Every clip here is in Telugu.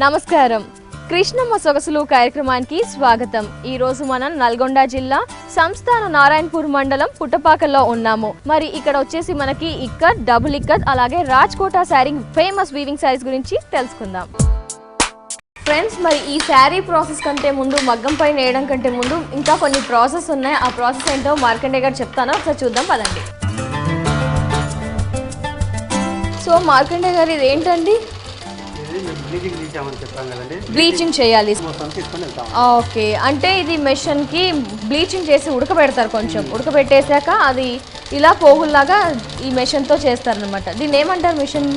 నమస్కారం. కృష్ణమ్మ సొగసులు కార్యక్రమానికి స్వాగతం. ఈ రోజు మనం నల్గొండ జిల్లా సంస్థాన నారాయణపూర్ మండలం పుట్టపాకల్లో ఉన్నాము. మరి ఇక్కడ వచ్చేసి మనకి ఇక్కత్, డబుల్ ఇక్కత్ అలాగే రాజ్కోటా శారీ ఫేమస్ వీవింగ్ శారీస్ గురించి తెలుసుకుందాం. ఫ్రెండ్స్, మరి ఈ శారీ ప్రాసెస్ కంటే ముందు, మగ్గం పైన వేయడం కంటే ముందు ఇంకా కొన్ని ప్రాసెస్ ఉన్నాయి. ఆ ప్రాసెస్ ఏంటో మార్కండే గారు చెప్తాను, ఒకసారి చూద్దాం పదండి. సో మార్కండే గారు, ఇది ఏంటండి? బ్లీచింగ్ చేయాలి. ఓకే, అంటే ఇది మెషిన్ కి బ్లీచింగ్ చేసి ఉడకబెడతారు. కొంచెం ఉడకబెట్టేశాక అది ఇలా పోగుల్లాగా ఈ మెషిన్ తో చేస్తారు అనమాట. దీన్ని ఏమంటారు? మిషన్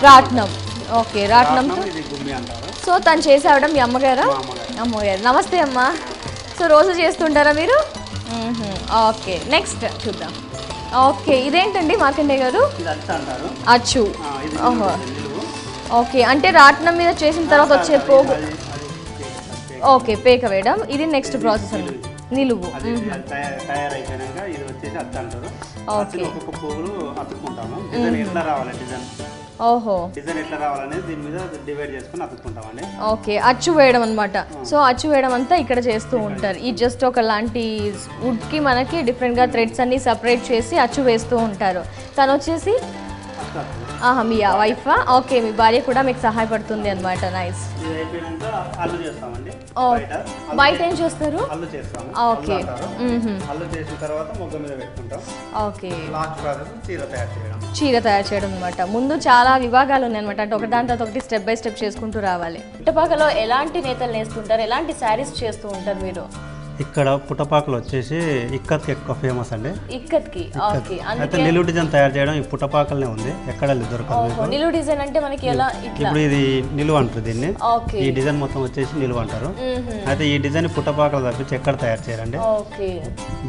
రాట్నం. ఓకే, రాట్నం. సో తను చేసి అవడం మీ అమ్మగారా? అమ్మగారు. నమస్తే అమ్మ. సో రోజు చేస్తుంటారా మీరు? ఓకే, నెక్స్ట్ చూద్దాం. ఓకే, ఇదేంటండి మార్కండే గారు? అచ్చు. ఓహో, ఓకే, అంటే రాట్నం మీద చేసిన తర్వాత వచ్చే పోగు. ఓకే, పేక వేయడం. ఇది నెక్స్ట్ ప్రాసెస్ అండి, నిలువు. ఓహో, ఓకే, అచ్చు వేయడం అనమాట. సో అచ్చు వేయడం అంతా ఇక్కడ చేస్తూ ఉంటారు. ఈ జస్ట్ ఒక లాంటి వుడ్ కి మనకి డిఫరెంట్ గా థ్రెడ్స్ అన్ని సపరేట్ చేసి అచ్చు వేస్తూ ఉంటారు. తను వచ్చేసి మీ వైఫా? ఓకే, మీ భార్య కూడా మీకు సహాయపడుతుంది అనమాట. నైస్. బయట ఏం చేస్తారు? ఓకే, ఓకే, చీర తయారు చేయడం అనమాట. ముందు చాలా విభాగాలు ఉన్నాయి అనమాట. అంటే ఒకదాని తర్వాత ఒకటి స్టెప్ బై స్టెప్ చేసుకుంటూ రావాలి. పుట్టపాకలో ఎలాంటి నేతలు నేస్తుంటారు, ఎలాంటి శారీస్ చేస్తూ ఉంటారు మీరు? ఇక్కడ పుట్టపాకలు వచ్చేసి ఇక్కత్కి ఎక్కువ ఫేమస్ అండి. ఇక్కత్కి. ఓకే, అయితే నిలువు డిజైన్ తయారు చేయడం ఈ పుట్టపాకలనే ఉంది, ఎక్కడ దొరకదు. నిలువు డిజైన్ అంటే మనకి ఎలా? ఇప్పుడు ఇది నిలువు అంటారు దీన్ని. ఈ డిజైన్ మొత్తం వచ్చేసి నిలువు అంటారు. అయితే ఈ డిజైన్ పుట్టపాకలు తప్పించి ఎక్కడ తయారు చేయరండి.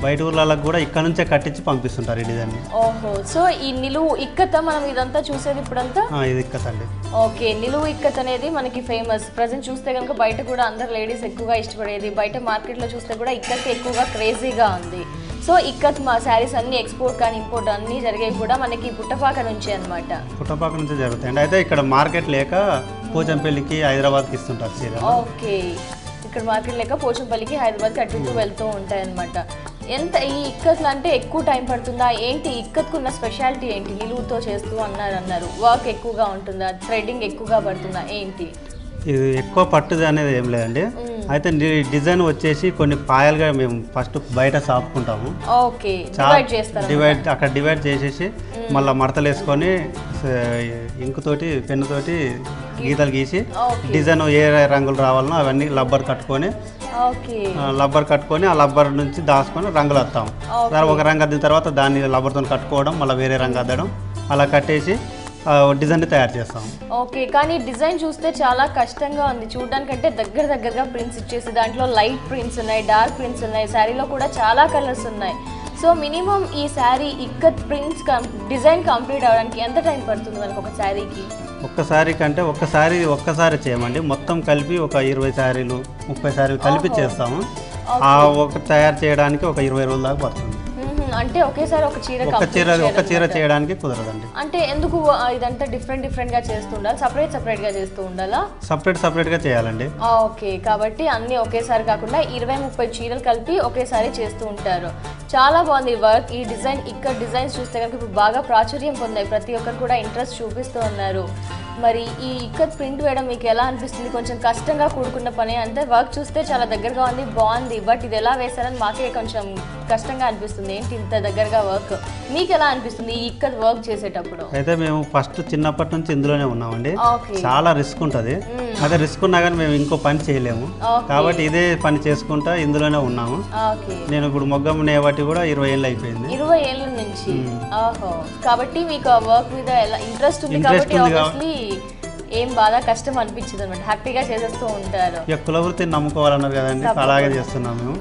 బయట ఊర్లకు కూడా ఇక్కడ నుంచే కట్టించి పంపిస్తుంటారు ఈ డిజైన్. ఓహో, సో ఈ నిలువు ఇక్కత మనం ఇదంతా చూసేది ఇప్పుడంతా ఇది ఇక్కత్ అండి. ఓకే, నిలువు ఇక్కత్ అనేది మనకి ఫేమస్. ప్రజెంట్ చూస్తే కనుక బయట కూడా అందరు లేడీస్ ఎక్కువగా ఇష్టపడేది. బయట మార్కెట్ లో చూస్తే కూడా ఇక్కత్ ఎక్కువగా క్రేజీగా ఉంది. సో ఇక్కత్ మా శారీస్ అన్ని ఎక్స్పోర్ట్ కానీ ఇంపోర్ట్ అన్ని జరిగేవి కూడా మనకి పుట్టపాక నుంచి అనమాట. పుట్టపాక నుంచి జరుగుతాయండి. అయితే ఇక్కడ మార్కెట్ లేక పోచంపల్లికి, హైదరాబాద్కి ఇస్తుంటారు చీర. ఓకే, ఇక్కడ మార్కెట్ లేక పోచంపల్లికి, హైదరాబాద్కి అటు వెళ్తూ ఉంటాయి అనమాట. ఎంత ఈ ఇక్కత్లు అంటే ఎక్కువ టైం పడుతుందా ఏంటి? ఇక్కత్కు ఉన్న స్పెషాలిటీ ఏంటి? నిలువుతో చేస్తూ అన్నారు, వర్క్ ఎక్కువగా ఉంటుందా, థ్రెడ్డింగ్ ఎక్కువగా పడుతుందా ఏంటి? ఇది ఎక్కువ పట్టుది అనేది ఏం లేదండి. అయితే డిజైన్ వచ్చేసి కొన్ని పాయలుగా మేము ఫస్ట్ బయట సాపుకుంటాము. అక్కడ డివైడ్ చేసేసి మళ్ళీ మడతలు వేసుకొని ఇంకు తోటి, పెన్ను తోటి గీతలు గీసి డిజైన్ ఏ రంగులు రావాలనో అవన్నీ లబ్బర్ కట్టుకొని ఆ లబ్బర్ నుంచి దాచుకొని రంగులు వస్తాం. ఒక రంగు అద్దిన తర్వాత దాన్ని లబ్బర్తో కట్టుకోవడం, మళ్ళీ వేరే రంగు అద్దడం, అలా కట్టేసి డిజైన్ తయారు చేస్తాం. ఓకే, కానీ డిజైన్ చూస్తే చాలా కష్టంగా ఉంది చూడడానికంటే. దగ్గరగా ప్రింట్స్ ఇచ్చేసి దాంట్లో లైట్ ప్రింట్స్ ఉన్నాయి, డార్క్ ప్రింట్స్ ఉన్నాయి, శారీలో కూడా చాలా కలర్స్ ఉన్నాయి. సో మినిమం ఈ sari ikat prints design complete అవడానికి ఎంత టైం పడుతుంది మనకు ఒక శారీకి? ఒక్కసారి చేయమండి, మొత్తం కలిపి ఒక 20 శారీలు 30 శారీలు కలిపి చేస్తాము. ఒక తయారు చేయడానికి ఒక 20 రోజుల దాకా పడుతుంది. అంటే ఒకేసారి ఒక చీర చేయడానికి కుదరదండి. అంటే ఎందుకు ఇదంతా డిఫరెంట్ గా చేస్తుండాలి? సపరేట్ గా చేస్తూ ఉండాలా? సపరేట్ గా చేయాలండి. ఓకే, కాబట్టి అన్ని ఒకేసారి కాకుండా 20-30 చీరలు కలిపి ఒకేసారి చేస్తూ ఉంటారు. చాలా బాగుంది వర్క్. ఈ డిజైన్ ఇక్కడ డిజైన్స్ చూస్తే కనుక ఇప్పుడు బాగా ప్రాచుర్యం పొందాయి, ప్రతి ఒక్కరు కూడా ఇంట్రెస్ట్ చూపిస్తూ ఉన్నారు. మరి ఈ ఇక్కత్ ప్రింట్ వేయడం మీకు ఎలా అనిపిస్తుంది? కొంచెం కష్టంగా కూడుకున్న పని. అంటే వర్క్ చూస్తే చాలా దగ్గరగా ఉంది, బాగుంది, బట్ ఇది ఎలా వేశారని మాకే కొంచెం కష్టంగా అనిపిస్తుంది. ఏంటి ఇంత దగ్గరగా వర్క్? మీకు ఎలా అనిపిస్తుంది ఈ ఇక్కత్ వర్క్ చేసేటప్పుడు? అయితే మేము ఫస్ట్ చిన్నప్పటి నుంచి ఇందులోనే ఉన్నామండి. చాలా రిస్క్ ఉంటుంది. అదే రిస్క్ ఉన్నా కానీ మేము ఇంకో పని చేయలేము, కాబట్టి ఇదే పని చేసుకుంటా ఇందులోనే ఉన్నాము. నేను ఇప్పుడు మొగ్గం నేవాటి కూడా 20 ఏళ్ళు అయిపోయింది. 20 ఏళ్ళ నుంచి. ఓహో, కాబట్టి మీకు ఆ వర్క్ మీద ఎలా ఇంట్రెస్ట్ ఉంది కాబట్టి ఆబ్వియస్లీ ఏం బాగా కష్టం అనిపించదు అనమాట, హ్యాపీగా చేసేస్తూ ఉంటారు. కుల వృత్తిని నమ్ముకోవాలన్నారు కదండి, అలాగే చేస్తున్నాం మేము.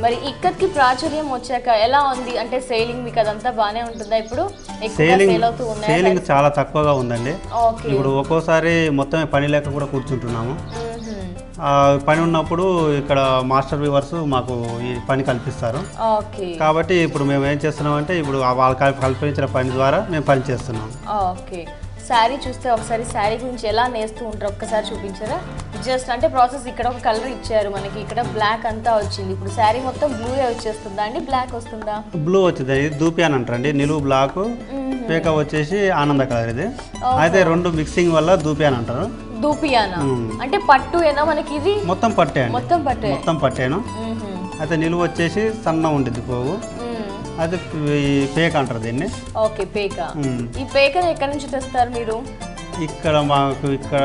మరి ఇక్కత్కి ప్రాచుర్యం వచ్చాక ఎలా ఉంది? అంటే సేలింగ్ మీకు అదంతా బాగానే ఉంటుందా? ఇప్పుడు సేలింగ్ చాలా తక్కువగా ఉందండి. ఇప్పుడు ఒక్కోసారి మొత్తం పని లేక కూడా కూర్చుంటున్నాము. పని ఉన్నప్పుడు ఇక్కడ మాస్టర్ వీవర్స్ మాకు ఈ పని కల్పిస్తారు. కాబట్టి ఇప్పుడు మేము ఏం చేస్తున్నాం అంటే ఇప్పుడు వాళ్ళు కల్పించిన పని ద్వారా మేము పని చేస్తున్నాం. ఓకే, శారీ చూస్తే ఒకసారి శారీ గురించి ఎలా నేస్తూ ఉంటారు ఒక్కసారి చూపించారా? జస్ట్ అంటే ప్రాసెస్ ఇక్కడ ఒక కలర్ ఇచ్చారు మనకి, ఇక్కడ బ్లాక్ అంతా వచ్చింది. ఇప్పుడు శారీ మొత్తం బ్లూ వచ్చేస్తుందా అండి, బ్లాక్ వస్తుందా? బ్లూ వచ్చింది, ఇది దూపి అని అంటారండి. నిలువు బ్లాక్, పేక వచ్చేసి ఆనంద కలర్. ఇది అయితే రెండు మిక్సింగ్ వల్ల దూపి అని అంటారు. దూపియానా అంటే పట్టు ఏనా మనకి? ఇది మొత్తం పట్టే అండి, మొత్తం పట్టేను. అయితే నిలువు వచ్చేసి సన్న ఉండిద్ది పోగు, అది పేక అంటారు దీన్ని. ఓకే, పేక. ఈ పేకను ఎక్కడి నుంచి తెస్తారు మీరు? ఇక్కడ మాకు ఇక్కడ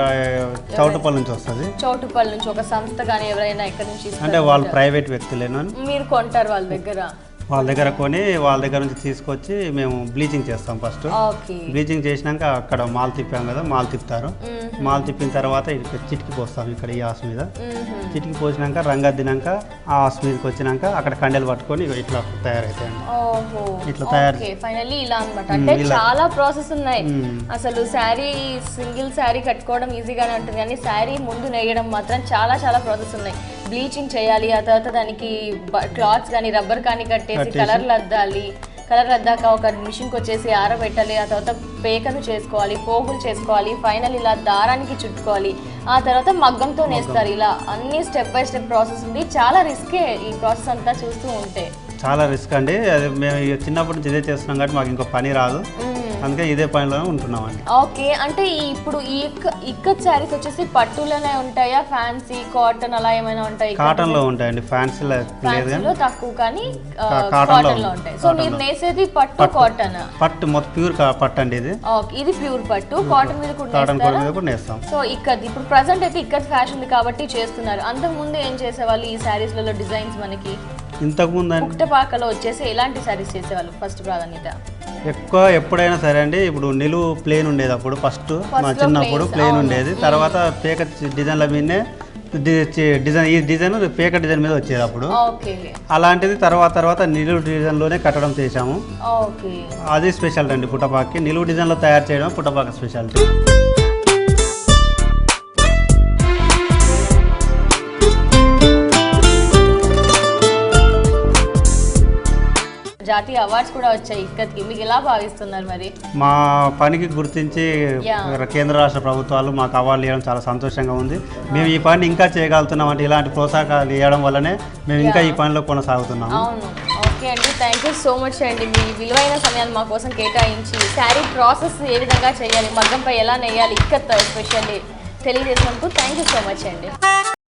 చౌటుపల్లి నుంచి వస్తుంది. చౌటుపల్లి నుంచి ఒక సంస్థ కానీ ఎవరైనా ఎక్కడి నుంచి? అంటే వాళ్ళు ప్రైవేట్ వ్యక్తులేను, మీరు కొంటారు వాళ్ళ దగ్గర? వాళ్ళ దగ్గర కొని వాళ్ళ దగ్గర నుంచి తీసుకొచ్చి మేము బ్లీచింగ్ చేస్తాం. ఫస్ట్ బ్లీచింగ్ చేసినాక అక్కడ మాల్ తిప్పాం కదా, మాల్ తిప్పుతారు. మాల్ తిప్పిన తర్వాత చిటికి పోస్తాం ఇక్కడ ఈ ఆసు మీద. చిటికి పోసినాక రంగద్దినాక ఆ ఆసు మీదకి వచ్చినాక అక్కడ కండెలు పట్టుకొని ఇట్లా తయారైతాయండి. ఇట్లా తయారు ఫైనల్లీ ఇలా అన్నమాట. అంటే చాలా ప్రాసెస్ ఉన్నాయి. అసలు శారీ సింగిల్ శారీ కట్టుకోవడం ఈజీగానే ఉంటుంది, కానీ శారీ ముందు నేయడం మాత్రం చాలా చాలా ప్రాసెస్ ఉన్నాయి. బ్లీచింగ్ చేయాలి, ఆ తర్వాత దానికి క్లాత్స్ కానీ రబ్బర్ కానీ కట్టేసి కలర్లు అద్దాలి. కలర్ అద్దాక ఒక మిషన్కి వచ్చేసి ఆరబెట్టాలి, ఆ తర్వాత పేకను చేసుకోవాలి, పోగులు చేసుకోవాలి, ఫైనల్ ఇలా దారానికి చుట్టుకోవాలి, ఆ తర్వాత మగ్గంతో నేస్తారు. ఇలా అన్ని స్టెప్ బై స్టెప్ ప్రాసెస్ ఉంది. చాలా రిస్కే ఈ ప్రాసెస్ అంతా చూస్తూ ఉంటే. చాలా రిస్క్ అండి. అది మేము చిన్నప్పటి నుంచి ఇదే చేస్తున్నాం కాబట్టి మాకు ఇంకో పని రాదు, అందుకే ఇదే పనిలోనే ఉంటున్నామండి. ఓకే, అంటే ఇప్పుడు ఈ ఇక్కత్ శారీస్ వచ్చేసి పట్టులోనే ఉంటాయా, ఫ్యాన్సీ కాటన్ అలా ఏమైనా ఉంటాయి? కాటన్ లో ఉంటాయండి, ఫ్యాన్సీలో తక్కువ, కానీ కాటన్ లో ఉంటాయి. సో మీరు నేసేది పట్టు కాటన్? పట్టు మొత్తం ప్యూర్ పట్టు అండి ఇది. ఇది ప్యూర్ పట్టు, కాటన్ మీద కూడా నేస్తాం. సో ఇక్కత్ ఇప్పుడు ప్రెసెంట్ అయితే ఇక్కత్ ఫ్యాషన్ ఉంది కాబట్టి చేస్తున్నారు. అంతకు ముందు ఏం చేసేవాళ్ళు ఈ శారీస్ లలో డిజైన్స్? మనకి ఇంతకు ముందు పుట్టపాకలో వచ్చేసి ఎలాంటి శారీస్ చేసేవాళ్ళు ఫస్ట్ ప్రాధాన్యత? ఎక్కువ ఎప్పుడైనా సరే అండి, ఇప్పుడు నిలువు ప్లేన్ ఉండేది అప్పుడు, ఫస్ట్ మా చిన్నప్పుడు ప్లేన్ ఉండేది. తర్వాత పేక డిజైన్ల మీదనే డిజైన్, ఈ డిజైన్ పేక డిజైన్ మీద వచ్చేది అప్పుడు. అలాంటిది తర్వాత నిలువు డిజైన్ లోనే కట్టడం చేశాము. అది స్పెషాలిటీ అండి పుట్టపాకి. నిలువు డిజైన్ లో తయారు చేయడం పుట్టపాక స్పెషాలిటీ. జాతీయ అవార్డ్స్ కూడా వచ్చాయి ఇక్కత్కి, మీకు ఎలా భావిస్తున్నారు మరి? మా పనికి గుర్తించి కేంద్ర రాష్ట్ర ప్రభుత్వాలు మాకు అవార్డులు ఇవ్వడం చాలా సంతోషంగా ఉంది. మేము ఈ పని ఇంకా చేయగలుగుతున్నాం అంటే ఇలాంటి ప్రోత్సాహాలు ఇవ్వడం వల్లనే మేము ఇంకా ఈ పనిలో కొనసాగుతున్నాము. అవును, ఓకే అండి, థ్యాంక్ యూ సో మచ్ అండి. మీ విలువైన సమయాన్ని మా కోసం కేటాయించి శారీ ప్రాసెస్ ఏ విధంగా చేయాలి, మగ్గంపై ఎలా నెయ్యాలి, ఇక్కత్ ఎస్పెషల్లీ తెలియజేసినందుకు థ్యాంక్ యూ సో మచ్ అండి.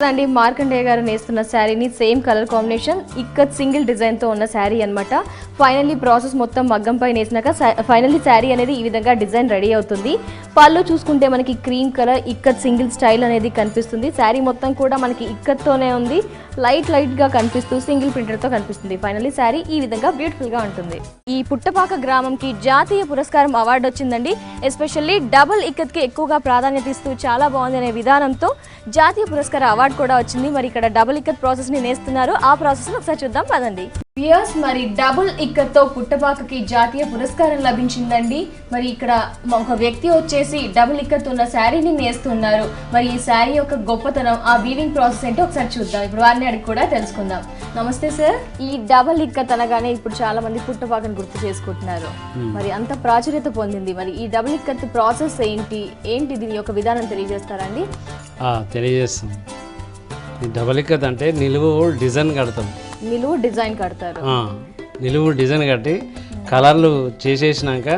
అండి మార్కండేయ గారు నేస్తున్న శారీని same colour combination ikat single డిజైన్తో ఉన్న శారీ అనమాట. ఫైనల్లీ ప్రాసెస్ మొత్తం మగ్గంపై నేసినాక ఫైనల్లీ శారీ అనేది ఈ విధంగా డిజైన్ రెడీ అవుతుంది. పళ్ళు చూసుకుంటే మనకి cream colour ikat single style అనేది కనిపిస్తుంది. శారీ మొత్తం కూడా మనకి ఇక్కత్తోనే ఉంది, లైట్గా కనిపిస్తూ సింగిల్ ప్రింటర్తో కనిపిస్తుంది. ఫైనల్లీ శారీ ఈ విధంగా బ్యూటిఫుల్గా ఉంటుంది. ఈ పుట్టపాక గ్రామంకి జాతీయ పురస్కారం అవార్డు వచ్చిందండి. ఎస్పెషల్లీ డబుల్ ఇక్కత్కి ఎక్కువగా ప్రాధాన్యత ఇస్తూ చాలా బాగుంది అనే విధానంతో జాతీయ పురస్కార అవార్డు కూడా వచ్చింది. మరి ఇక్కడ డబుల్ ఇక్కత్ ప్రాసెస్ ని నేస్తున్నారు, ఆ ప్రాసెస్ ఒకసారి చూద్దాం పదండి. వ్యూయర్స్, మరి డబుల్ ఇక్కత్తో పుట్టపాకకి జాతీయ పురస్కారం లభించిందండి. మరి ఇక్కడ ఒక వ్యక్తి వచ్చేసి డబుల్ ఇక్కత్ ఉన్న శారీని నేస్తున్నారు. మరి ఈ శారీ యొక్క గొప్పతనం, ఆ వీవింగ్ ప్రాసెస్ ఏంటో ఒకసారి చూద్దాం. ఇప్పుడు వారిని అడిగి కూడా తెలుసుకుందాం. నమస్తే సార్. ఈ డబుల్ ఇక్కత్ అనగానే ఇప్పుడు చాలా మంది పుట్టపాకను గుర్తు చేసుకుంటున్నారు, మరి అంత ప్రాచుర్యత పొందింది. మరి ఈ డబుల్ ఇక్కత్ ప్రాసెస్ ఏంటి దీని యొక్క విధానం తెలియజేస్తారండి? తెలియజేస్తాం. ఈ డబుల్ ఇక్కత్ అంటే నిలువు డిజైన్ కడతాం. నిలువు డిజైన్ కడతారు? నిలువు డిజైన్ కట్టి కలర్లు చేసేసినాక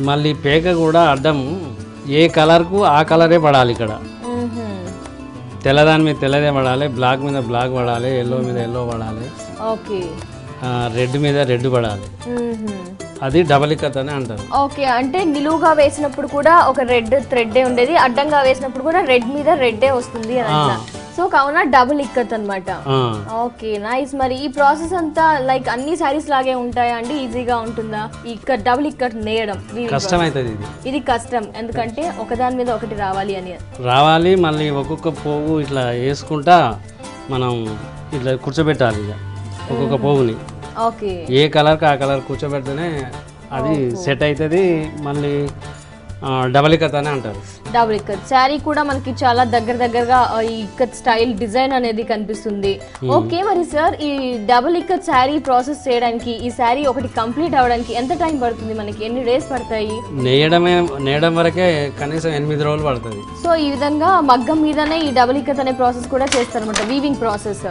మళ్ళీ పేక కూడా అడ్డం ఏ కలర్కు ఆ కలరే పడాలి. ఇక్కడ తెల్లదాని మీద తెల్లదే పడాలి, బ్లాక్ మీద బ్లాక్ పడాలి, ఎల్లో మీద ఎల్లో పడాలి, రెడ్ మీద రెడ్ పడాలి. అది డబుల్ ఇక్కత్ అని అంటారు. ఓకే, అంటే నిలువుగా వేసినప్పుడు కూడా ఒక రెడ్ థ్రెడ్డే ఉండేది, అడ్డంగా వేసినప్పుడు కూడా రెడ్ మీద రెడ్డే వస్తుంది అని. సో కావున డబుల్ ఇక్కత్ అన్నమాట. Okay, nice. మరి ఈ ప్రాసెస్ అంతా లైక్ అన్ని సారీస్ లాగే ఉంటాయా అండి? ఈజీగా ఉంటుందా ఈ డబుల్ ఇక్కత్ నేయడం? కష్టం అవుతుంది ఇది కష్టం, ఎందుకంటే ఒకదాని మీద ఒకటి రావాలి. మళ్ళీ ఒక్కొక్క పోగు ఇట్లా వేసుకుంటా మనం ఇట్లా కూర్చోబెట్టాలి ఇక ఒక్కొక్క పోగుని. ఓకే, ఏ కలర్కి ఆ కలర్ కూర్చోబెడితేనే అది సెట్ అవుతుంది. మళ్ళీ డబల్ ఇక్కత్ అని అంటారు. డబుల్ ఇక్కత్ శారీ కూడా మనకి చాలా దగ్గరగా ఈ ఇక్కత్ స్టైల్ డిజైన్ అనేది కనిపిస్తుంది. ఓకే, మరి సార్ ఈ డబుల్ ఇక్కత్ శారీ ప్రాసెస్ చేయడానికి ఈ శారీ ఒకటి కంప్లీట్ అవ్వడానికి ఎంత టైం పడుతుంది? మనకి ఎన్ని డేస్ పడతాయి? నేయడం వరకే కనీసం 8 రోజులు పడుతుంది. సో ఈ విధంగా మగ్గం మీదనే ఈ డబుల్ ఇక్కత్ అనే ప్రాసెస్ కూడా చేస్తారన్నమాట, వీవింగ్ ప్రాసెస్.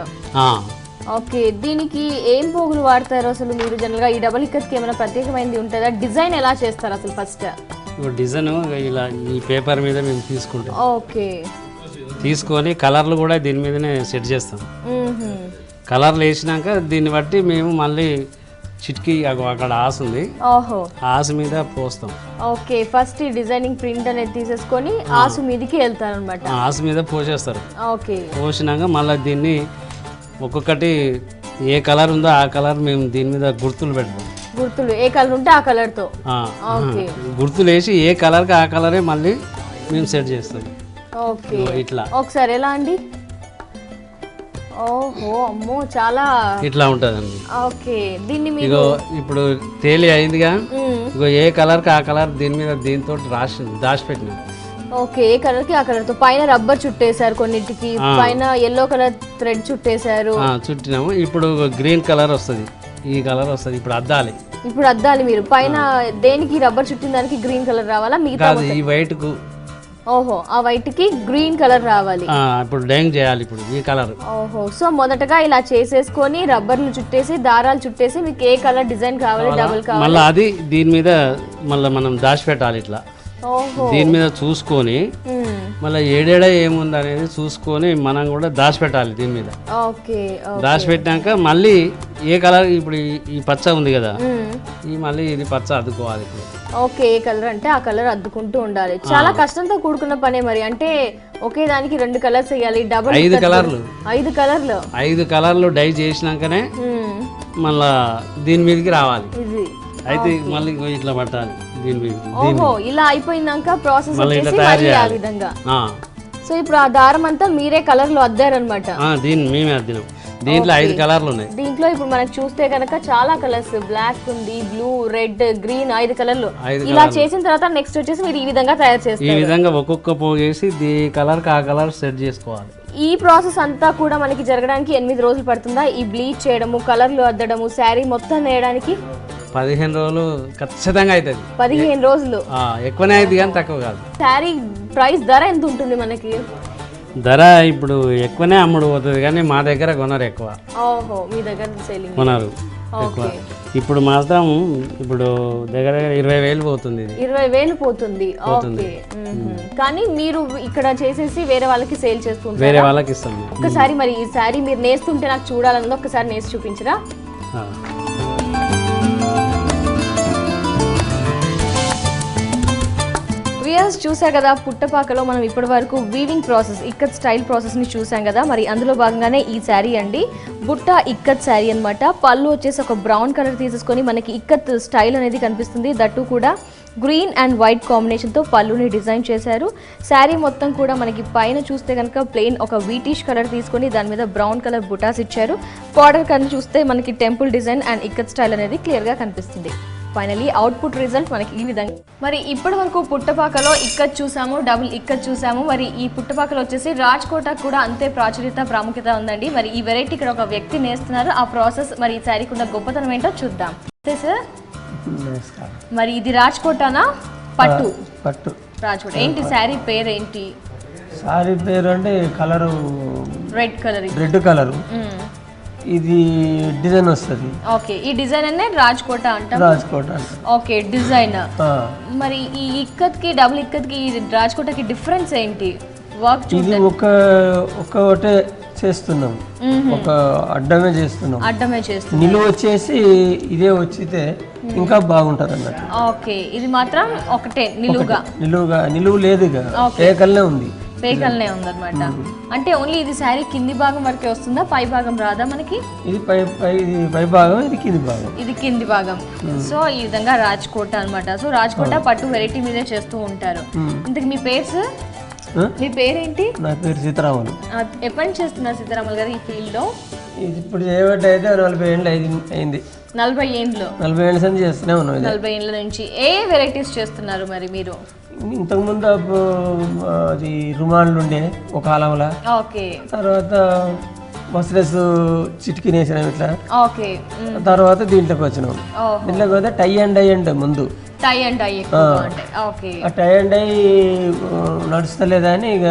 ఓకే, దీనికి ఏం పోగులు వాడతారు అసలు మీరు జనరల్గా? ఈ డబుల్ ఇక్కత్కి ఏమైనా ప్రత్యేకమైనది ఉంటుందా? డిజైన్ ఎలా చేస్తారు అసలు? ఫస్ట్ డిజైన్ ఇలా ఈ పేపర్ మీద మేము తీసుకుంటాం. ఓకే, తీసుకొని కలర్లు కూడా దీని మీదనే సెట్ చేస్తాం. కలర్లు వేసినాక దీన్ని బట్టి మేము మళ్ళీ చిట్కి అక్కడ ఆసు ఉంది, ఆసు మీద పోస్తాం. ఓకే, ఫస్ట్ ఈ డిజైనింగ్ ప్రింట్ అనేది తీసేసుకొని ఆసు మీదకి వెళ్తారు అనమాట. ఆసు మీద పోసేస్తారు. ఓకే, పోసినాక మళ్ళీ దీన్ని ఒక్కొక్కటి ఏ కలర్ ఉందో ఆ కలర్ మేము దీని మీద గుర్తులు పెడతాం. గుర్తులు ఏ కలర్ ఉంటే ఆ కలర్ తో గుర్తులు వేసి ఏ కలర్ కి ఆ కలరే మళ్ళీ మేము సెట్ చేస్తాం. ఓకే, ఇట్లా ఒకసారి ఎలా అండి? ఓహో, అమ్మో, చాలా ఇట్లా ఉంటదండి. ఓకే, దీన్ని మీరు ఇగో ఇప్పుడు తేలి అయిందిగా, ఇగో ఏ కలర్ కి ఆ కలర్ దీని మీద దీంతో దాచిపెట్టినాం. ఓకే, ఏ కలర్ కి ఆ కలర్ తో పైన రబ్బర్ చుట్టేశారు, కొన్నిటికి పైన ఎల్లో కలర్ థ్రెడ్ చుట్టేశారు. చుట్టినాము. ఇప్పుడు గ్రీన్ కలర్ వస్తుంది, ఈ కలర్ వస్తుంది. ఇప్పుడు అద్దాలి. ఇప్పుడు అద్దాలి మీరు పైన దేనికి రబ్బర్ చుట్టిన దానికి గ్రీన్ కలర్ రావాలా? మిగతా ఈ వైట్ కు, ఓహో, ఆ వైట్ కి గ్రీన్ కలర్ రావాలి. ఇప్పుడు డైయింగ్ చేయాలి ఇప్పుడు ఈ కలర్. ఓహో, సో మొదటగా ఇలా చేసేసుకొని రబ్బర్లు చుట్టేసి దారాలు చుట్టేసి మీకు ఏ కలర్ డిజైన్ కావాలి, డబుల్ కావాలి, మళ్ళీ అది దీని మీద మళ్ళీ మనం దాచిపెట్టాలి. ఇట్లా దీని మీద చూసుకొని మళ్ళీ ఏడేడా ఏముంది అనేది చూసుకొని మనం కూడా దాచిపెట్టాలి దీని మీద. దాచిపెట్టాక మళ్ళీ ఏ కలర్, ఇప్పుడు ఈ పచ్చ ఉంది కదా, ఈ మళ్ళీ ఇది పచ్చ అద్దుకోవాలి. ఇప్పుడు ఓకే, ఏ కలర్ అంటే ఆ కలర్ అద్దుకుంటూ ఉండాలి. చాలా కష్టంతో కూడుకున్న పనే మరి. అంటే ఒకే దానికి 2 కలర్స్ వేయాలి, డబుల్ 5 కలర్లు 5 కలర్లు డై చేసినాకనే మళ్ళా దీని మీదకి రావాలి. అయితే మళ్ళీ ఇట్లా పట్టాలి దీని మీద. ఓహో, ఇలా అయిపోయినాక ప్రాసెస్ వచ్చేసి మళ్ళీ ఆ విధంగా. సో ఇప్పుడు ఆ దారం అంతా మీరే కలర్ లో అద్దారనమాట. దీన్ని మేమే అద్దినాం. దీంట్లో 5 కలర్లు ఉన్నాయి. దీంట్లో ఇప్పుడు మనకు చూస్తే కనుక చాలా కలర్స్, బ్లాక్ ఉంది, బ్లూ, రెడ్, గ్రీన్, 5 కలర్లు. ఇలా చేసిన తర్వాత నెక్స్ట్ వచ్చేసి మీరు ఈ విధంగా తయారు చేస్తారు. ఈ విధంగా ఒక్కొక్క పోగేసి ఈ కలర్ కి ఆ కలర్ సెట్ చేసుకోవాలి. ఈ ప్రాసెస్ అంతా కూడా మనకి జరగడానికి 8 రోజులు పడుతుందా? ఈ బ్లీచ్ చేయడము, కలర్లు అద్దడము, శారీ మొత్తం నేయడానికి 15 రోజులు ఖచ్చితంగా అవుతుంది. 15 రోజులు ఎక్కువనే అవుతుంది కానీ తక్కువ కాదు. శారీ ప్రైస్ ధర ఎంత ఉంటుంది మనకి? ధర ఇప్పుడు ఎక్కువనే అమ్ముడు పోతుంది కానీ మా దగ్గర కొనరు ఎక్కువ. ఓహో, మీ దగ్గర సేలింగ్ కొనరు ఎక్కువ. ఇప్పుడు మాత్రం ఇప్పుడు దగ్గర 20,000 పోతుంది. 20,000 పోతుంది. ఓకే, కానీ మీరు ఇక్కడ చేసేసి వేరే వాళ్ళకి సేల్ చేస్తుంటారు? వేరే వాళ్ళకి ఇస్తాం. ఒకసారి మరి ఈ శారీ మీరు నేస్తుంటే నాకు చూడాలన్నది, ఒకసారి నేసి చూపించరా? వ్యూయర్స్, చూసారు కదా పుట్టపాకలో మనం ఇప్పటి వరకు వీవింగ్ ప్రాసెస్, ఇక్కత్ స్టైల్ ప్రాసెస్ని చూసాం కదా. మరి అందులో భాగంగానే ఈ శారీ అండి, బుట్ట ఇక్కత్ శారీ అనమాట. పళ్ళు వచ్చేసి ఒక బ్రౌన్ కలర్ తీసేసుకొని మనకి ఇక్కత్ స్టైల్ అనేది కనిపిస్తుంది. దట్టు కూడా గ్రీన్ అండ్ వైట్ కాంబినేషన్తో పళ్ళుని డిజైన్ చేశారు. శారీ మొత్తం కూడా మనకి పైన చూస్తే కనుక ప్లెయిన్ ఒక వీటిష్ కలర్ తీసుకొని దాని మీద బ్రౌన్ కలర్ బుటాస్ ఇచ్చారు. బార్డర్ కన్నా చూస్తే మనకి temple design and ikat style అనేది క్లియర్గా కనిపిస్తుంది. ఫైనలీ అవుట్పుట్ రిజల్ట్ మనకి ఈ విధంగా. మరి ఇప్పటి వరకు పుట్టపాకలో ఇక్కత్ చూసాము, డబుల్ ఇక్కత్ చూసాము. మరి ఈ పుట్టపాకలో వచ్చేసి రాజ్కోటకు కూడా అంతే ప్రాముఖ్యత ఉందండి. మరి ఈ వెరైటీ ఇక్కడ ఒక వ్యక్తి నేస్తున్నారు. ఆ ప్రాసెస్, మరి ఈ శారీకి ఉన్న గొప్పతనం ఏంటో చూద్దాం. సార్, మరి ఇది రాజ్కోటనా? పట్టు రాజ్కోట. ఏంటి శారీ పేరు ఏంటి? శారీ పేరు అంటే కలరు రెడ్ కలర్. ఇది డిజైన్ వస్తుంది. ఓకే, ఈ డిజైన్ అనే రాజ్కోట అంటాం. Okay, design. మరి ఈ ఇక్కత్ కి డబుల్ ఇక్కత్ కి రాజ్కోటకి డిఫరెన్స్ ఏంటి? వర్క్ ఇది ఒకటే చేస్తున్నాం, ఒక అడ్డమే చేస్తున్నాం. నిలువ వచ్చేసి ఇదే వచ్చితే ఇంకా బాగుంటది అన్నట్టు. ఓకే, ఇది మాత్రం ఒకటే నిలువు లేదు, ఏకల్నే ఉంది. పేకల్నే ఉందన్నమాట. అంటే ఓన్లీ ఇది శారీ కింది భాగం వరకే వస్తుందా? పై భాగం రాదా మనకి? ఇది పై భాగం, ఇది కింది భాగం. ఇది కింది భాగం. సో ఈ విధంగా రాజ్కోట అన్నమాట. సో రాజ్కోట పట్టు వెరైటీ మీదే చేస్తూ ఉంటారు. ఇంతకు మీ పేరు? మీ పేరేంటి? నా పేరు సీతారాములు. ఎప్పటి నుంచి చేస్తున్నారు సీతారాములు గారు ఈ ఫీల్డ్ లో? ఇది ఇప్పుడు చేయబట్టి అయితే 40 ఏళ్ళు అయింది. 40 ఏండ్లు 40 ఏళ్ళ నుంచి చేస్తూనే ఉన్నాం ఇది. 40 ఏండ్ల నుంచి ఏ వెరైటీస్ చేస్తున్నారు మరి మీరు? ఇంతకుముందు అది రుమాన్లు ఉండే ఒక కాలంలో, ఓకే తర్వాత మస్లెస్ చిటికి వేసినాం ఇట్లా, ఓకే తర్వాత దీంట్లోకి వచ్చినాం. దీంట్లోకి పోతే టై అండ్ డై అంటే ముందు టై అండ్ డై ఎక్కువగా ఉంటాయి. ఓకే ఆ టై అండ్ డై నడుస్తలేదని ఇక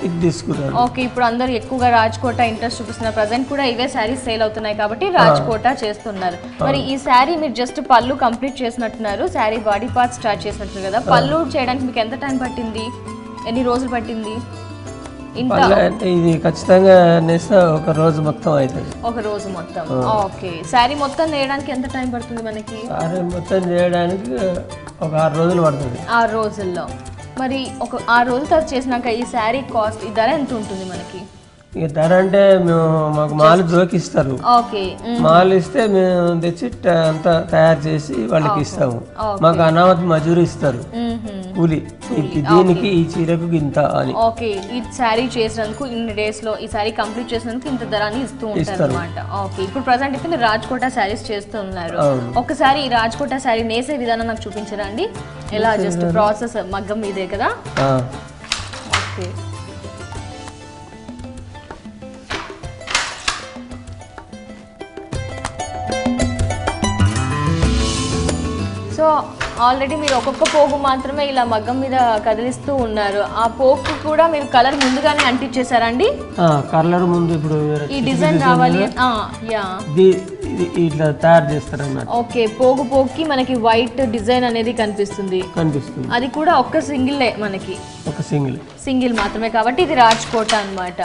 ఇది తీసుకున్నాను. ఓకే ఇప్పుడు అందరూ ఎక్కువగా రాజ్కోట ఇంట్రెస్ట్ చూపిస్తున్నారు. ప్రజెంట్ కూడా ఇవే శారీస్ సేల్ అవుతున్నాయి కాబట్టి రాజ్కోట చేస్తున్నారు. మరి ఈ శారీ మీరు జస్ట్ పళ్ళు కంప్లీట్ చేసినట్టున్నారు, శారీ బాడీ పార్ట్ స్టార్ట్ చేసినట్టు కదా. పళ్ళు చేయడానికి మీకు ఎంత టైం పట్టింది, ఎన్ని రోజులు పట్టింది? ఇంత అంటే ఇది ఖచ్చితంగా నేస్తే ఒక రోజు మొత్తం అవుతుంది. ఒక రోజు మొత్తం. ఓకే శారీ మొత్తం నేయడానికి ఎంత టైం పడుతుంది మనకి? సారీ మొత్తం చేయడానికి ఒక 6 రోజులు పడుతుంది. 6 రోజుల్లో. మరి ఒక 6 రోజుల తర్వాత చేసినాక ఈ శారీ కాస్ట్, ఈ ధర ఎంత ఉంటుంది మనకి? ఇక ధర అంటే మేము మాకు మాలు జోకిస్తారు. ఓకే మాలు ఇస్తే మేము తెచ్చి అంతా తయారు చేసి వాళ్ళకి ఇస్తాము. మాకు అనామతి మజూరి ఇస్తారు, కూలి. దీనికి ఈ చీరకు ఇంత అని. ఓకే ఈ శారీ చేసినందుకు ఇన్ని డేస్ లో ఈ శారీ కంప్లీట్ చేసినందుకు ఇంత ధరాన్ని ఇస్తూ ఉంటారు అనమాట. ఓకే ఇప్పుడు ప్రజెంట్ అయితే మీరు రాజ్కోట శారీస్ చేస్తున్నారు. ఒకసారి ఈ రాజ్కోట శారీ నేసే విధానం నాకు చూపించరా అండి? ఎలా జస్ట్ ప్రాసెస్ మగ్గం మీదే కదా? ఓకే సో ఆల్రెడీ మీరు ఒక్కొక్క పోగు మాత్రమే ఇలా మగ్గం మీద కదిలిస్తూ ఉన్నారు. ఆ పోగు కూడా మీరు కలర్ ముందుగానే అంటించేసారండి? కలర్ ముందు ఇప్పుడు ఈ డిజైన్ రావాలి యా ఇట్లా తయారు చేస్తారు అన్నమాట. ఓకే పోగు పోగుకి మనకి వైట్ డిజైన్ అనేది కనిపిస్తుంది. అది కూడా ఒక్క సింగిల్ మనకి, ఒక సింగిల్ మాత్రమే కాబట్టి ఇది రాజ్కోట అన్నమాట.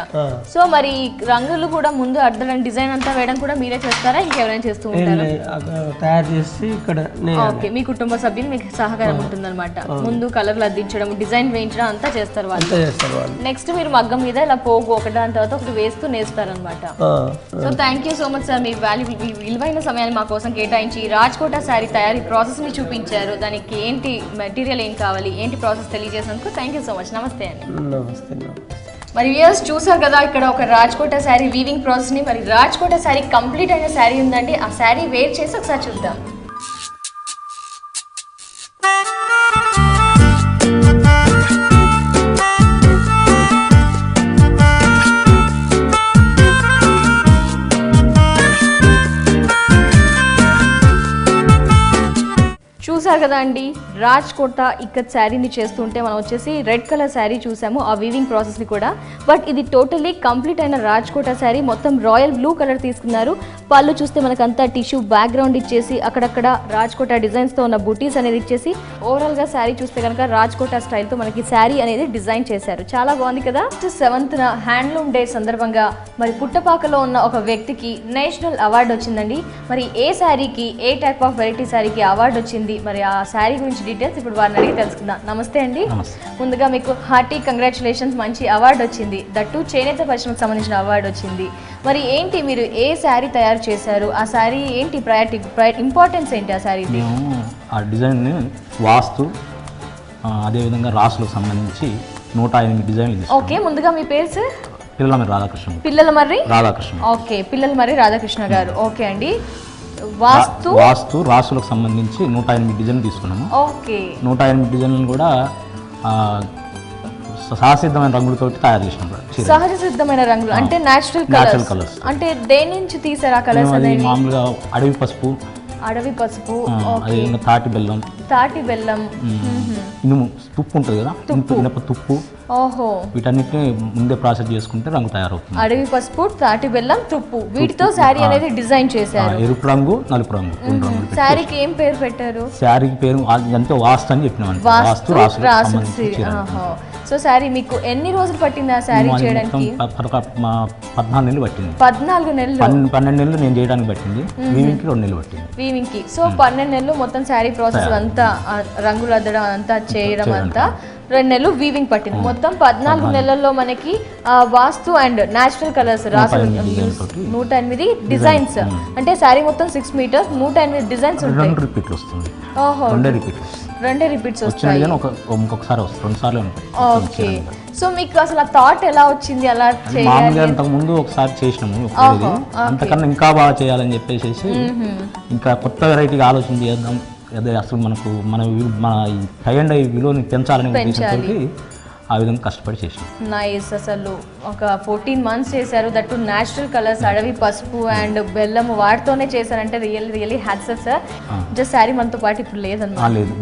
సో మరి రంగులు కూడా ముందు అద్దడం డిజైన్ అంతా వేయడం కూడా మీరే చేస్తారా, ఇంకెవరైనా చేస్తూ ఉంటారా? తయారు చేసి ఇక్కడ ఓకే మీ కుటుంబ సభ్యులు మీకు సహకారం ఉంటుందన్నమాట. ముందు కలర్లు అద్దించడం, డిజైన్ వేయించడం అంతా చేస్తారు వాళ్ళు. నెక్స్ట్ మీరు మగ్గం మీద ఇలా పోగు ఒకదాని తర్వాత ఒకటి వేస్తూ నేస్తారనమాట. So thank you so much sir, మీ విలువైన సమయాన్ని మా కోసం కేటాయించి రాజ్కోట శారీ తయారీ ప్రాసెస్ ని చూపించారు. దానికి ఏంటి మెటీరియల్ ఏం కావాలి, ఏంటి ప్రాసెస్ తెలియజేసినందుకు థ్యాంక్ యూ సో మచ్. నమస్తే అండి. మరి వ్యూయర్స్ చూసారు కదా ఇక్కడ ఒక రాజ్కోట శారీ వీవింగ్ ప్రాసెస్ ని. మరి రాజ్కోట శారీ కంప్లీట్ అయిన శారీ ఉందండి, ఆ శారీ వేర్ చేసి ఒకసారి చూద్దాం. చూసారు కదా అండి రాజ్కోట ఇక్కత్ శారీని చేస్తుంటే మనం వచ్చేసి రెడ్ కలర్ శారీ చూసాము, ఆ వీవింగ్ ప్రాసెస్ని కూడా. బట్ ఇది టోటల్లీ కంప్లీట్ అయిన రాజ్కోట శారీ, మొత్తం రాయల్ బ్లూ కలర్ తీసుకున్నారు. పళ్ళు చూస్తే మనకంతా టిష్యూ బ్యాక్గ్రౌండ్ ఇచ్చేసి అక్కడక్కడ రాజ్కోట డిజైన్స్తో ఉన్న బుటీస్ అనేది ఇచ్చేసి ఓవరాల్గా శారీ చూస్తే కనుక రాజ్కోట స్టైల్తో మనకి శారీ అనేది డిజైన్ చేశారు. చాలా బాగుంది కదా. 7th హ్యాండ్లూమ్ డే సందర్భంగా మరి పుట్టపాకలో ఉన్న ఒక వ్యక్తికి నేషనల్ అవార్డు వచ్చిందండి. మరి ఏ శారీకి, ఏ టైప్ ఆఫ్ వెరైటీ శారీకి అవార్డు వచ్చింది, మరి ఆ శారీ గురించి డీటెయిల్స్ ఇప్పుడు వారిని అడిగి తెలుసుకుందాం. నమస్తే అండి. ముందుగా మీకు హార్టీ కంగ్రాచులేషన్స్, మంచి అవార్డు వచ్చింది, దట్టు చేనేత పరిశ్రమకు సంబంధించిన అవార్డు వచ్చింది. మరి ఏంటి మీరు ఏ శారీ తయారు చేశారు, ఆ శారీ ఏంటి ప్రయారిటీ, ఇంపార్టెన్స్ ఏంటి ఆ శారీ? మేము ఆ డిజైన్ని వాస్తు అదేవిధంగా రాసులకు సంబంధించి 108 డిజైన్లు. ఓకే ముందుగా మీ పేరు సార్? పిల్లలమర్రి రాధాకృష్ణ. పిల్లలమర్రి రాధాకృష్ణ. ఓకే పిల్లలమర్రి రాధాకృష్ణ గారు. ఓకే అండి. వాస్తు రాసులకు సంబంధించి 108 డిజైన్లు తీసుకున్నాము. ఓకే 108 డిజైన్లు కూడా సహసిద్ధమైన రంగులతోటి తయారు చేసినాం. సహజ సిద్ధమైన రంగులు అంటే నేచురల్ కలర్స్. అంటే దేని నుంచి తీసారు ఆ కలర్స్ అనేది? మామూలుగా అడవి పసుపు, తాటి బెల్లం, ఇనుము, తుప్పు ఉంటుంది కదా, ఇనప తుప్పు, వీటన్నిటిని ముందే ప్రాసెస్ చేసుకుంటే రంగు తయారవుతుంది. అడవి పసుపు, తాటి బెల్లం, తుప్పు, వీటితో శారీ అనేది డిజైన్ చేశారు. ఎరుపు రంగు, నలుపు రంగు, రెండు రంగులు. శారీకి ఏం పేరు పెట్టారు? శారీకి పేరు అంతే వాస్తు అని చెప్పినాం. సో శారీ మీకు ఎన్ని రోజులు పట్టింది ఆ శారీ చేయడానికి? 14 నెలలు పట్టింది. 14 నెలలు? 12 నెలలు నేను చేయడానికి పట్టింది, వీవింగ్ కి 2 నెలలు పట్టింది. వీవింగ్ కి. సో 12 నెలలు మొత్తం శారీ ప్రాసెస్ అంతా, రంగులు అద్దడం అంతా చేయడం అంతా 2 నెలలు వీవింగ్ పట్టింది. మొత్తం 14 నెలల్లో మనకి వాస్తు అండ్ నేచురల్ కలర్స్ రాసి 108 డిజైన్స్. అంటే శారీ మొత్తం 6 మీటర్స్, 108 డిజైన్స్ ఉంటాయి. రిపీట్లు వస్తుంది. ఓహో రెండే రిపీట్స్ వచ్చిన వస్తాయి. డిజైన్ ఇంకొకసారి వస్తుంది, 2 సార్లు ఉంటుంది. ఓకే. సో మీకు అసలు ఆ థాట్ ఎలా వచ్చింది అలా చేయాలి? మామూలుగా అంతకు ముందు ఒకసారి చేసినాము ఒకటి, అంతకన్నా ఇంకా బాగా చేయాలని చెప్పేసి ఇంకా కొత్త వెరైటీగా ఆలోచన చేద్దాం, అదే అసలు మన ఈ హై అండ్ విలువని పెంచాలని ఉద్దేశంతో ఆ విధంగా కష్టపడి చేసినాం. నైస్. అసలు ఒక 14 months చేశారు, దట్ టు న్యాచురల్ కలర్స్, అడవి పసుపు అండ్ బెల్లం వాటితోనే చేశారంటే really hats off sir. Just sari మనతో పాటు ఇప్పుడు లేదన్నమాట, లేదు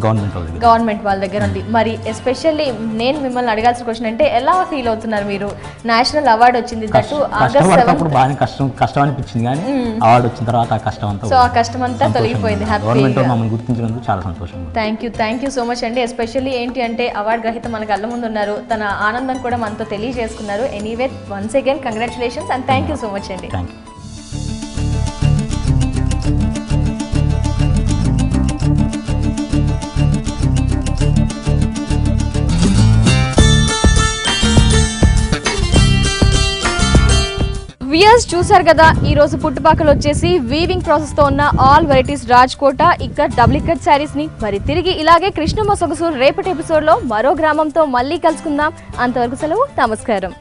గవర్నమెంట్ వాళ్ళ దగ్గర ఉంది. మరి ఎస్పెషల్లీ నేను మిమ్మల్ని అడగాల్సిన క్వశ్చన్ అంటే ఎలా ఫీల్ అవుతున్నారు మీరు? నేషనల్ అవార్డు వచ్చింది, దట్ టు August 7th. బాగా కష్టం అనిపించింది, కానీ అవార్డు వచ్చిన తర్వాత ఆ కష్టం అంతా సో ఆ కష్టం అంతా తొలగిపోయింది. గవర్నమెంట్ మమ్మల్ని గుర్తించినందుకు చాలా సంతోషం. థ్యాంక్ యూ సో మచ్ అండి. ఎస్పెషల్లీ ఏంటి అంటే అవార్డు గ్రహీత మన కళ్ళ ముందు ఉన్నారు, తన ఆనందం కూడా మనతో తెలియజేసుకున్నారు. Anyway once again congratulations and thank you so much అండి. Thank you. వ్యూయర్స్ చూసారు కదా, ఈ రోజు పుట్టుపాకలు వచ్చేసి వీవింగ్ ప్రాసెస్ తో ఉన్న all varieties Rajkot ikat double ikat saris ని మరి తిరిగి ఇలాగే కృష్ణమ్మ సొగసు రేపటి ఎపిసోడ్ లో మరో గ్రామంతో మళ్ళీ కలుసుకుందాం. అంతవరకు సెలవు, నమస్కారం.